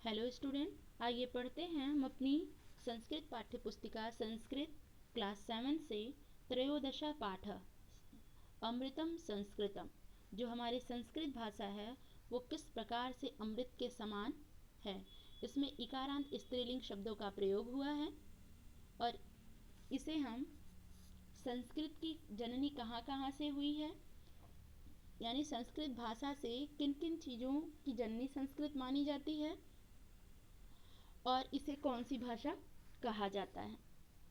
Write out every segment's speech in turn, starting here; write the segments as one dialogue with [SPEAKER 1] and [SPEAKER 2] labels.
[SPEAKER 1] Hello student, आइए पढ़ते हैं हम अपनी संस्कृत पाठ्य पुस्तिका संस्कृत क्लास 7 से त्रयोदशा पाठ अमृतम संस्कृतम। जो हमारी संस्कृत भाषा है वो किस प्रकार से अमृत के समान है। इसमें इकारांत स्त्रीलिंग शब्दों का प्रयोग हुआ है और इसे हम संस्कृत की जननी कहाँ कहाँ से हुई है, यानी संस्कृत भाषा से किन किन चीज़ों की जननी संस्कृत मानी जाती है और इसे कौन सी भाषा कहा जाता है।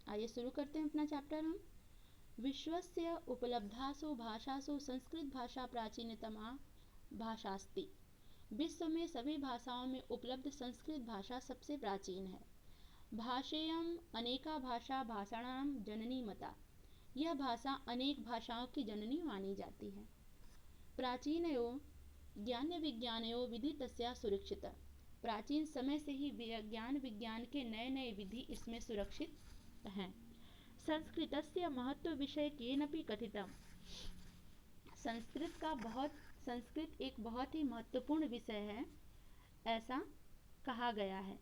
[SPEAKER 1] आइए शुरू करते हैं अपना चैप्टर। हम विश्वस्य उपलब्धासु भाषासु संस्कृत भाषा प्राचीनतमा भाषास्ति। विश्व में सभी भाषाओं में उपलब्ध संस्कृत भाषा सबसे प्राचीन है। भाषेयम अनेका भाषा भाषाणाम जननी मता। यह भाषा अनेक भाषाओं की जननी मानी जाती है। प्राचीनयो ज्ञान विज्ञानयो विधि तस्या सुरक्षित। प्राचीन समय से ही विज्ञान के नए नए विधि इसमें सुरक्षित हैं। संस्कृतस्य महत्व विषय केनपि कथितम्। संस्कृत एक बहुत ही महत्वपूर्ण विषय है, ऐसा कहा गया है।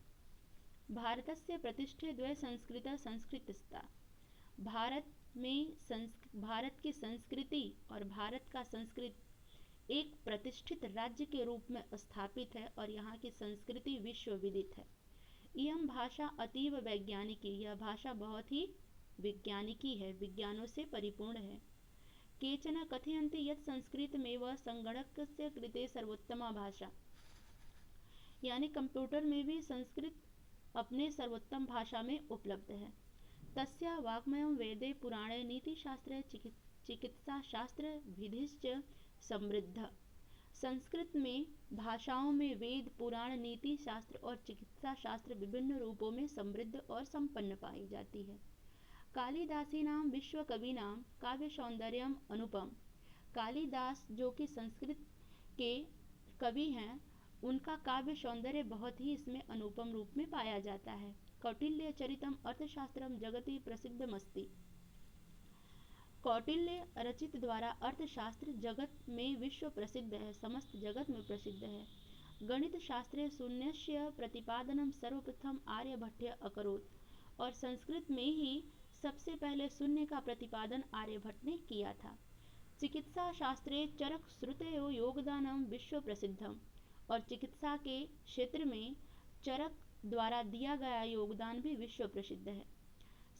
[SPEAKER 1] भारतस्य प्रतिष्ठे द्वय संस्कृत संस्कृतस्ता। भारत की संस्कृति और भारत का संस्कृत एक प्रतिष्ठित राज्य के रूप में स्थापित है और यहाँ की संस्कृति विश्व विदित है। यह भाषा अतीव वैज्ञानिकी, यह भाषा बहुत ही वैज्ञानिकी है, विज्ञानों से परिपूर्ण है। केचन कथयन्ति यत् संस्कृतमेव संगणकस्य कृते सर्वोत्तमा भाषा। यानी कंप्यूटर में भी संस्कृत अपने सर्वोत्तम भाषा में उपलब्ध है। तस्या वाङ्मयं वेदे पुराणे नीतिशास्त्रे चिकित्सा शास्त्र विधिश्च समृद्ध। संस्कृत में भाषाओं में वेद पुराण नीति शास्त्र और चिकित्सा शास्त्र विभिन्न रूपों में समृद्ध और संपन्न पाई जाती है। कालिदासीनाम विश्व कविनाम काव्य सौंदर्यम अनुपम। कालिदास जो कि संस्कृत के कवि हैं, उनका काव्य सौंदर्य बहुत ही इसमें अनुपम रूप में पाया जाता है। कौटिल्य चरितम अर्थशास्त्रम जगति प्रसिद्धमस्ति। कौटिल्य रचित द्वारा अर्थशास्त्र जगत में विश्व प्रसिद्ध है, समस्त जगत में प्रसिद्ध है। गणित शास्त्रे शून्यस्य प्रतिपादनम सर्वप्रथम आर्यभट्ट अकरोत्। और संस्कृत में ही सबसे पहले शून्य का प्रतिपादन आर्यभट्ट ने किया था। चिकित्सा शास्त्रे चरक श्रुतयो योगदानम विश्व प्रसिद्धम। और चिकित्सा के क्षेत्र में चरक द्वारा दिया गया योगदान भी विश्व प्रसिद्ध है।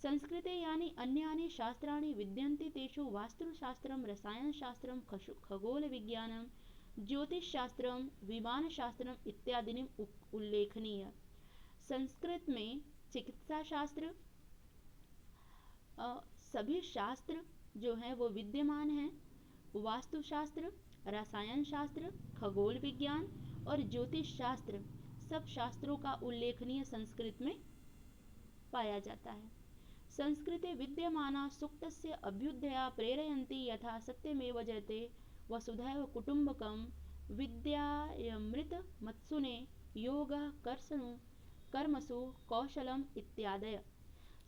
[SPEAKER 1] संस्कृते यानि अन्यानि शास्त्राणि विद्यन्ते तेषु वास्तुशास्त्रम रसायनशास्त्रम खगोलविज्ञानम ज्योतिषशास्त्रम विमानशास्त्रम इत्यादि उल्लेखनीय। संस्कृत में चिकित्सा शास्त्र सभी शास्त्र जो हैं वो विद्यमान हैं। वास्तुशास्त्र, रसायन शास्त्र, खगोल विज्ञान और ज्योतिष शास्त्र सब शास्त्रों का उल्लेखनीय संस्कृत में पाया जाता है। संस्कृते विद्यमाना सुक्तस्य अभ्युदया प्रेरयन्ति यथा सत्यमेव जयते वसुधैव कुटुम्बकम विद्यामृत मत्सुने योगः कर्मसु कौशलम इत्यादय।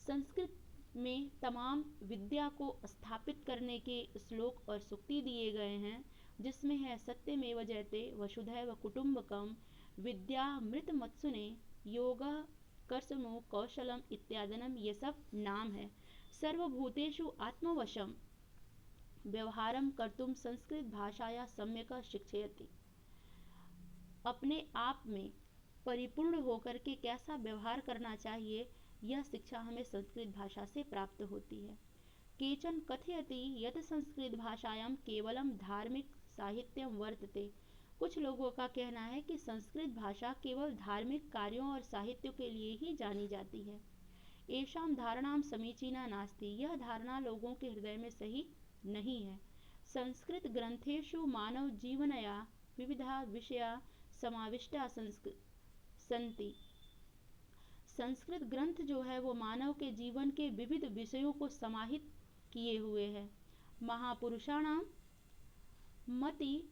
[SPEAKER 1] संस्कृत में तमाम विद्या को स्थापित करने के श्लोक और सूक्ति दिए गए हैं, जिसमें है सत्यमेव जयते वसुधैव कुटुम्बकम विद्यामृत मत्सुने योगः कर्मसु कौशलम इत्यादनम, ये सब नाम है। सर्वभूतेषु आत्मवशम व्यवहारम कर्तुम संस्कृत भाषाया सम्यक शिक्षयति। अपने आप में परिपूर्ण होकर के कैसा व्यवहार करना चाहिए, यह शिक्षा हमें संस्कृत भाषा से प्राप्त होती है। केचन कथयति यत् संस्कृत भाषायां केवलम धार्मिक साहित्यम वर्तते। कुछ लोगों का कहना है कि संस्कृत भाषा केवल धार्मिक कार्यों और साहित्य के लिए ही जानी जाती है। एषां धारणां समीचीना नास्ति। यह धारणा लोगों के हृदय में सही नहीं है। संस्कृत ग्रंथेषु मानव जीवनया विविधा विषया समाविष्टा सन्ति। संस्कृत ग्रंथ जो है वो मानव के जीवन के विविध विषयों को समाहित किए हुए हैं। महापुरुषाणाम मति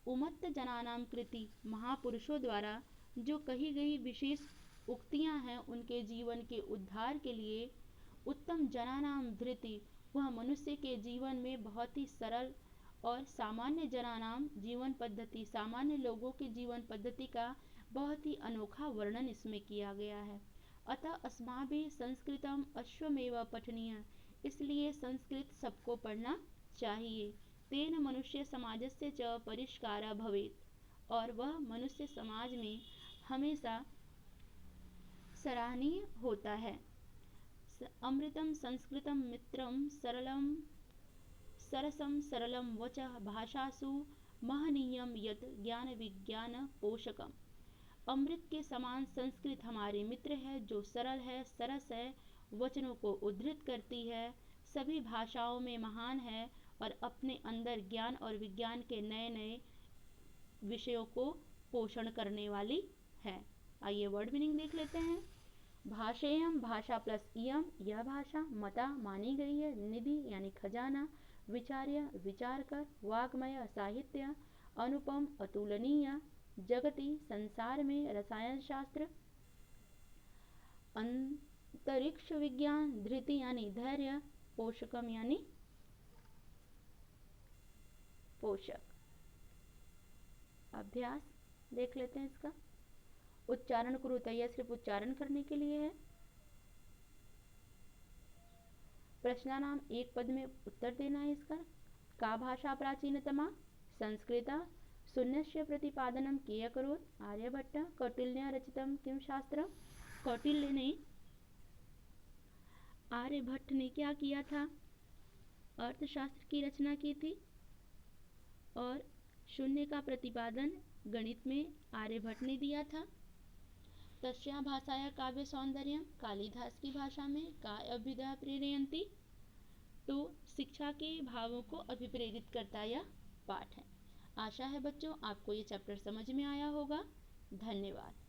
[SPEAKER 1] उमत्त जनानाम कृति। महापुरुषों द्वारा जो कही गई विशेष उक्तियां हैं, उनके जीवन के उद्धार के लिए उत्तम जनानाम धृति, वह मनुष्य के जीवन में बहुत ही सरल और सामान्य जनानाम जीवन पद्धति, सामान्य लोगों के जीवन पद्धति का बहुत ही अनोखा वर्णन इसमें किया गया है। अतः अस्माभिः संस्कृतम अश्वमेव पठनीय, इसलिए संस्कृत सबको पढ़ना चाहिए। तेन मनुष्य समाजस्य च परिष्कारः भवेत्, और वह मनुष्य समाज में हमेशा सराहनीय होता है। अमृतम संस्कृतम मित्रम सरलम सरसम सरलम वचः भाषासु महनीयम यत् ज्ञान विज्ञान पोषकम। अमृत के समान संस्कृत हमारे मित्र है, जो सरल है, सरस है, वचनों को उद्धृत करती है, सभी भाषाओं में महान है और अपने अंदर ज्ञान और विज्ञान के नए नए विषयों को पोषण करने वाली है। आइए वर्ड मीनिंग देख लेते हैं। भाषेयम भाषा प्लस इयम, यह भाषा, मता मानी गई है, निधि यानी खजाना, विचार्य विचार कर, वाग्मय साहित्य, अनुपम अतुलनीय, जगति संसार में, रसायन शास्त्र, अंतरिक्ष विज्ञान, धृति यानी धैर्य, पोषकम यानी पोषक। अभ्यास देख लेते हैं इसका। उच्चारण कुरुत, यह सिर्फ उच्चारण करने के लिए है। प्रश्नानाम एक पद में उत्तर देना है इसका। का भाषा प्राचीनतमा? संस्कृता। शून्यस्य प्रतिपादनम के अकरोत्? आर्यभट्ट। कौटिल्य रचितम किम शास्त्रम? कौटिल्य ने, आर्यभट्ट ने क्या किया था? अर्थशास्त्र की रचना की थी। और शून्य का प्रतिपादन गणित में आर्यभट्ट ने दिया था। तस्या भाषाया काव्य सौंदर्यम, कालिदास की भाषा में का अभ्युदय प्रेरयन्ति, तो शिक्षा के भावों को अभिप्रेरित करता यह पाठ है। आशा है बच्चों आपको ये चैप्टर समझ में आया होगा। धन्यवाद।